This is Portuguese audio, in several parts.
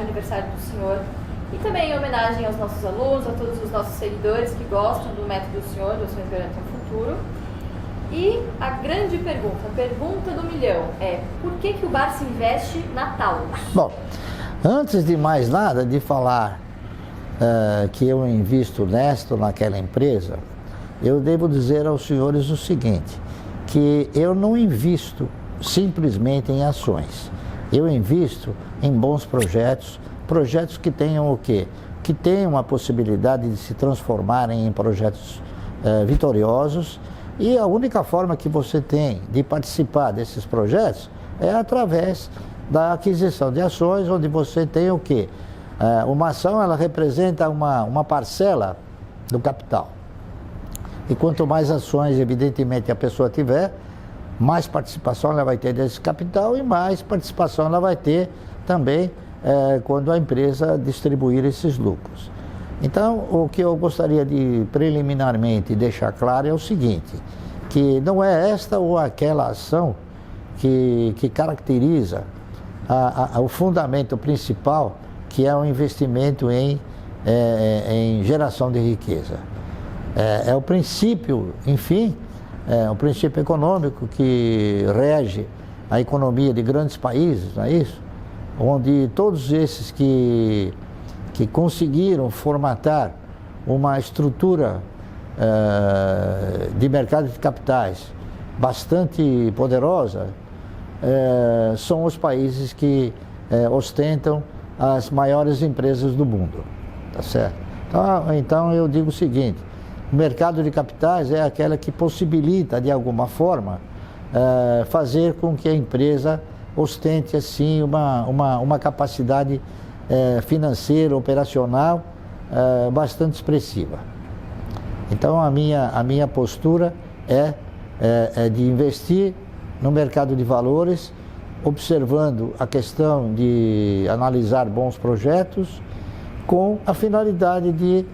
aniversário do senhor e também em homenagem aos nossos alunos, a todos os nossos seguidores que gostam do método do senhor, do Ações Garantem o Futuro. E a grande pergunta, a pergunta do milhão é: por que o Barsi investe na Taurus? Bom, antes de mais nada, de falar que eu invisto nesta ou naquela empresa, eu devo dizer aos senhores o seguinte, que eu não invisto simplesmente em ações. Eu invisto em bons projetos, projetos que tenham o quê? Que tenham a possibilidade de se transformarem em projetos vitoriosos, e a única forma que você tem de participar desses projetos é através da aquisição de ações, onde você tem o quê? Uma ação, ela representa uma parcela do capital. E quanto mais ações, evidentemente, a pessoa tiver, mais participação ela vai ter desse capital e mais participação ela vai ter também quando a empresa distribuir esses lucros. Então, o que eu gostaria de preliminarmente deixar claro é o seguinte, que não é esta ou aquela ação que caracteriza o fundamento principal, que é o investimento em geração de riqueza. É o princípio, enfim, o princípio econômico que rege a economia de grandes países, não é isso? Onde todos esses que conseguiram formatar uma estrutura de mercado de capitais bastante poderosa, são os países que ostentam as maiores empresas do mundo, tá certo? Então eu digo o seguinte, o mercado de capitais é aquela que possibilita, de alguma forma, fazer com que a empresa ostente, assim, uma capacidade financeira, operacional, bastante expressiva. Então, a minha postura é de investir no mercado de valores, observando a questão de analisar bons projetos, com a finalidade de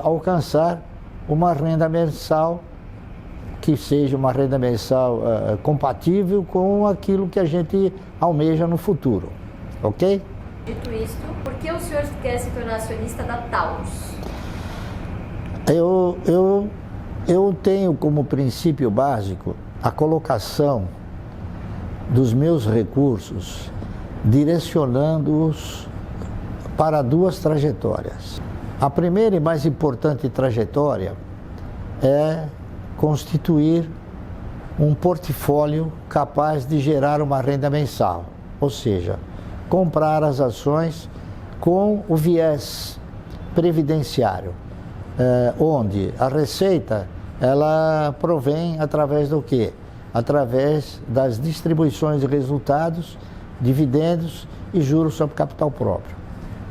alcançar uma renda mensal que seja uma renda mensal compatível com aquilo que a gente almeja no futuro, ok? Dito isto, por que o senhor quer se tornar acionista da Taurus? Eu tenho como princípio básico a colocação dos meus recursos, direcionando-os para duas trajetórias. A primeira e mais importante trajetória é constituir um portfólio capaz de gerar uma renda mensal, ou seja, comprar as ações com o viés previdenciário, onde a receita ela provém através do quê? Através das distribuições de resultados, dividendos e juros sobre capital próprio.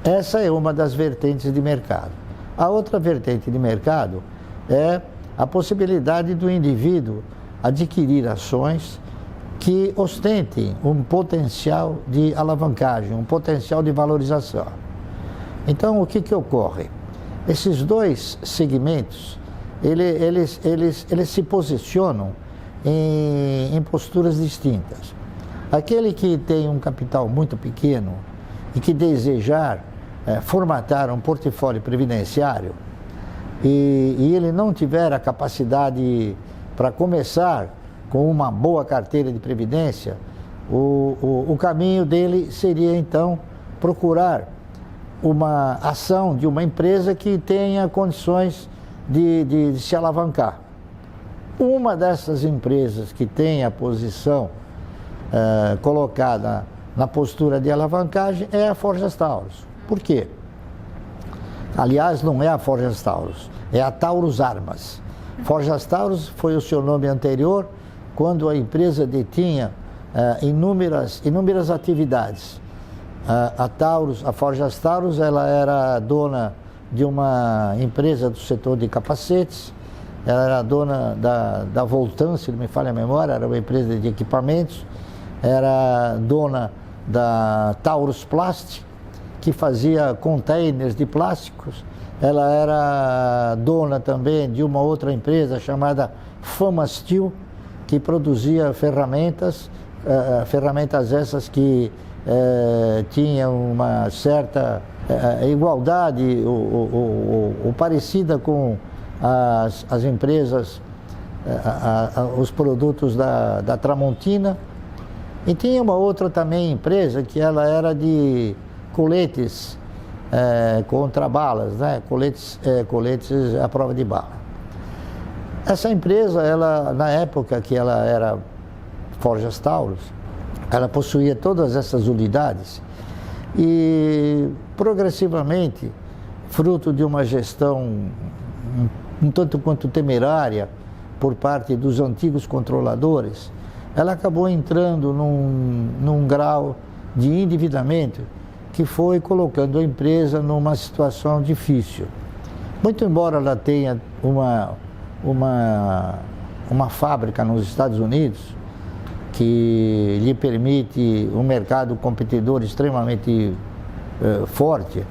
Essa é uma das vertentes de mercado. A outra vertente de mercado é a possibilidade do indivíduo adquirir ações que ostentem um potencial de alavancagem, um potencial de valorização. Então, o que ocorre? Esses dois segmentos, eles se posicionam em posturas distintas. Aquele que tem um capital muito pequeno e que desejar formatar um portfólio previdenciário e ele não tiver a capacidade para começar com uma boa carteira de previdência, o caminho dele seria então procurar uma ação de uma empresa que tenha condições de se alavancar. Uma dessas empresas que tem a posição colocada na postura de alavancagem é a Forjas Taurus. Por quê? Aliás, não é a Forjas Taurus, é a Taurus Armas. Forjas Taurus foi o seu nome anterior, quando a empresa detinha inúmeras atividades. A Forjas Taurus, ela era dona de uma empresa do setor de capacetes, ela era dona da Voltan, se não me falha a memória, era uma empresa de equipamentos, era dona da Taurus Plast, que fazia containers de plásticos, ela era dona também de uma outra empresa chamada Famastil, que produzia ferramentas essas que tinha uma certa igualdade ou parecida com as empresas, os produtos da Tramontina. E tinha uma outra também empresa que ela era de coletes contra balas, né? Coletes à prova de bala. Essa empresa, ela, na época que ela era Forjas Taurus, ela possuía todas essas unidades e progressivamente, fruto de uma gestão um tanto quanto temerária por parte dos antigos controladores, ela acabou entrando num grau de endividamento que foi colocando a empresa numa situação difícil. Muito embora ela tenha uma fábrica nos Estados Unidos que lhe permite um mercado competidor extremamente forte,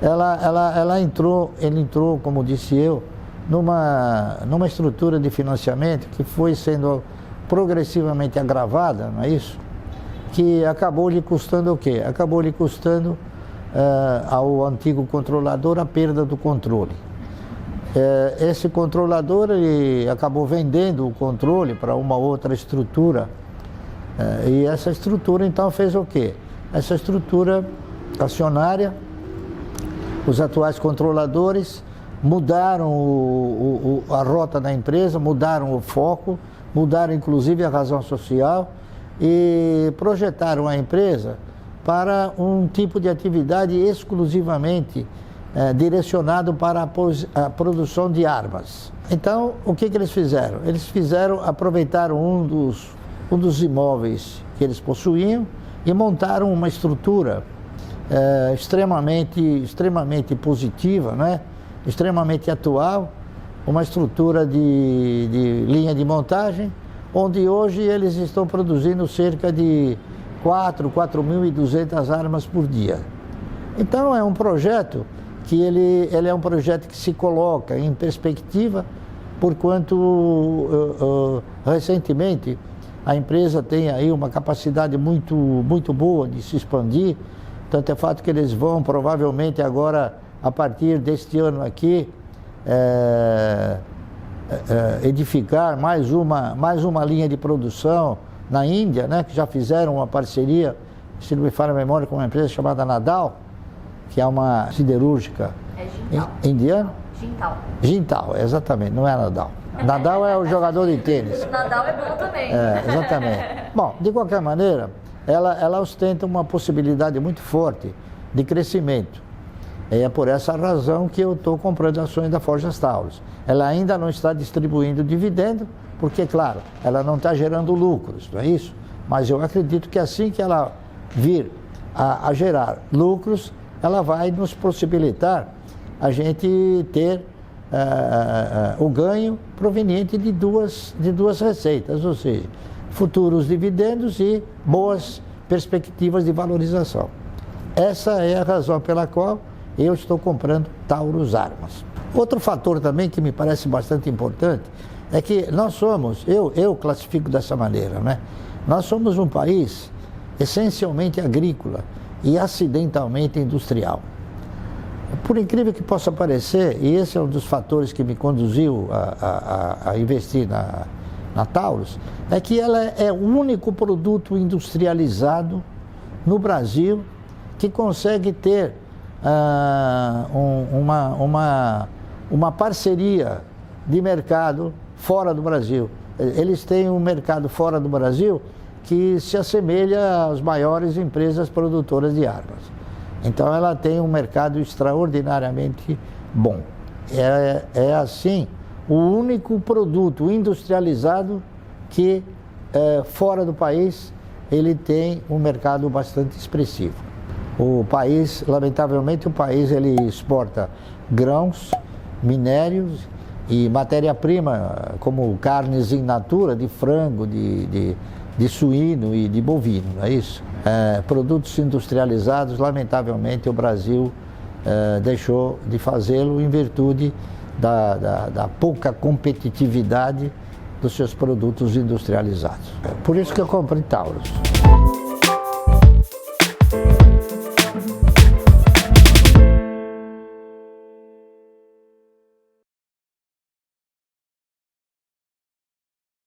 ele entrou, como disse eu, numa estrutura de financiamento que foi sendo progressivamente agravada, não é isso? Que acabou lhe custando o quê? Acabou lhe custando ao antigo controlador a perda do controle. Esse controlador ele acabou vendendo o controle para uma outra estrutura, e essa estrutura então fez o quê? Essa estrutura acionária, os atuais controladores mudaram a rota da empresa, mudaram o foco, mudaram inclusive a razão social e projetaram a empresa para um tipo de atividade exclusivamente direcionado para a produção de armas. Então, o que eles fizeram? Eles aproveitaram um dos imóveis que eles possuíam e montaram uma estrutura extremamente positiva, né? Extremamente atual, uma estrutura de linha de montagem, onde hoje eles estão produzindo cerca de 4.200 armas por dia. Então é um projeto que ele é um projeto que se coloca em perspectiva, porquanto recentemente a empresa tem aí uma capacidade muito boa de se expandir. Tanto é fato que eles vão provavelmente agora, a partir deste ano aqui, edificar mais uma linha de produção na Índia, né, que já fizeram uma parceria, se não me falha a memória, com uma empresa chamada Nadal, que é uma siderúrgica indiana. Jintal, exatamente, não é Nadal. Nadal é o jogador de tênis. Nadal é bom também. Exatamente. Bom, de qualquer maneira, ela ostenta uma possibilidade muito forte de crescimento. É por essa razão que eu estou comprando ações da Forjas Taurus. Ela ainda não está distribuindo dividendo, porque, claro, ela não está gerando lucros, não é isso? Mas eu acredito que assim que ela vir a gerar lucros, ela vai nos possibilitar a gente ter o ganho proveniente de duas receitas, ou seja, futuros dividendos e boas perspectivas de valorização. Essa é a razão pela qual eu estou comprando Taurus Armas. Outro fator também que me parece bastante importante é que nós somos, eu classifico dessa maneira, né? Nós somos um país essencialmente agrícola e acidentalmente industrial. Por incrível que possa parecer, e esse é um dos fatores que me conduziu a investir na Taurus, é que ela é o único produto industrializado no Brasil que consegue ter uma parceria de mercado fora do Brasil. Eles têm um mercado fora do Brasil que se assemelha às maiores empresas produtoras de armas. Então ela tem um mercado extraordinariamente bom. É assim, o único produto industrializado que fora do país ele tem um mercado bastante expressivo. O país, lamentavelmente, ele exporta grãos, minérios e matéria-prima, como carnes in natura, de frango, de suíno e de bovino, não é isso? Produtos industrializados, lamentavelmente, o Brasil deixou de fazê-lo em virtude da pouca competitividade dos seus produtos industrializados. Por isso que eu comprei Taurus.